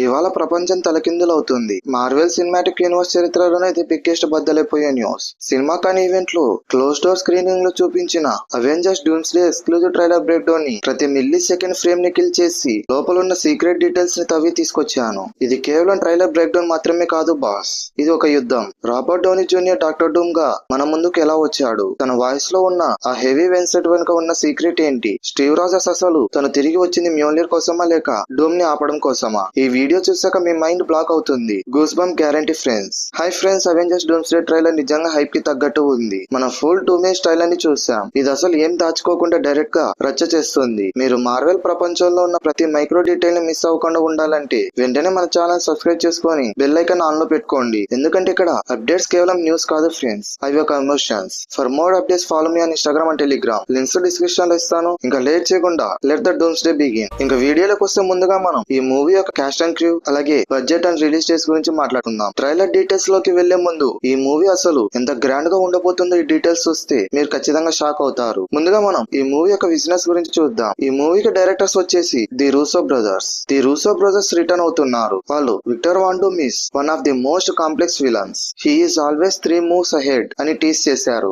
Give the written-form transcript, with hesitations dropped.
ఇవాళ ప్రపంచం తలకిందులవుతుంది. Marvel cinematic universe చరిత్రలోనే ఇది బిగ్గెస్ట్ బద్దలైపోయే న్యూస్. సినిమా కాని ఈవెంట్ లో క్లోజ్ డోర్ స్క్రీనింగ్ లో చూపించిన Avengers doomsday exclusive trailer break down ని ప్రతి మిల్లీ సెకండ్ ఫ్రేమ్ ని కిల్ చేసి లోపలున్న సీక్రెట్ డీటెయిల్స్ ని తవ్వి తీసుకొచ్చాను. ఇది కేవలం ట్రైలర్ బ్రేక్ డౌన్ మాత్రమే కాదు బాస్, ఇది ఒక యుద్ధం. Robert Downey Junior Doctor Doom గా మన ముందుకు ఎలా వచ్చాడు, తన వాయిస్ లో ఉన్న ఆ హెవీ వెన్సెట్ వెనుక ఉన్న సీక్రెట్ ఏంటి, స్టీవ్ రాజర్స్ అసలు తను తిరిగి వచ్చింది మ్యోల్నిర్ కోసమా లేక డూమ్ ని ఆపడం కోసమా? ఈ వీడియో చూసాక మీ మైండ్ బ్లాక్ అవుతుంది. Goose bump guarantee friends. Hi friends, Avengers doomsday trailer నిజంగా హైప్ కి తగ్గట్టు ఉంది. మనం ఫుల్ 2 minutes ట్రైలర్ ని చూసాం. ఇది అసలు ఏం దాచుకోకుండా డైరెక్ట్ గా రచ్చ చేస్తుంది. మీరు మార్వెల్ ప్రపంచంలో ఉన్న ప్రతి మైక్రో డీటెయిల్ ని మిస్ అవ్వకుండా ఉండాలంటే వెంటనే మన ఛానల్ సబ్స్క్రైబ్ చేసుకొని బెల్ ఐకాన్ ఆన్ లో పెట్టుకోండి. ఎందుకంటే ఇక్కడ అప్డేట్స్ కేవలం న్యూస్ కాదు ఫ్రెండ్స్, అవి ఒక emotions. For more updates follow me on Instagram and Telegram. Links description లో ఇస్తాను. ఇంకా లేట్ చేయకుండా లెట్ ద డూమ్స్డే బిగిన్. ఇంకా వీడియోలోకి వస్తే ముందుగా మనం ఈ మూవీ యొక్క కాస్ట్ అండ్ క్రూ అలాగే బడ్జెట్ అండ్ రిలీజ్ డేట్స్ గురించి మాట్లాడుకుందాం. ట్రైలర్ డీటెయిల్స్ లోకి వెళ్లే ముందు ఈ మూవీ అసలు ఎంత గ్రాండ్ గా ఉండబోతుందో ఈ డీటెయిల్స్ చూస్తే మీరు ఖచ్చితంగా షాక్ అవుతారు. ముందుగా మనం ఈ మూవీ యొక్క బిజినెస్ గురించి చూద్దాం. ఈ మూవీకి డైరెక్టర్స్ వచ్చేసి the Russo brothers. The Russo brothers return అవుతున్నారు. వాళ్ళు Victor von Doom is one of the most complex villains. He is always 3 moves ahead అని టీస్ చేశారు.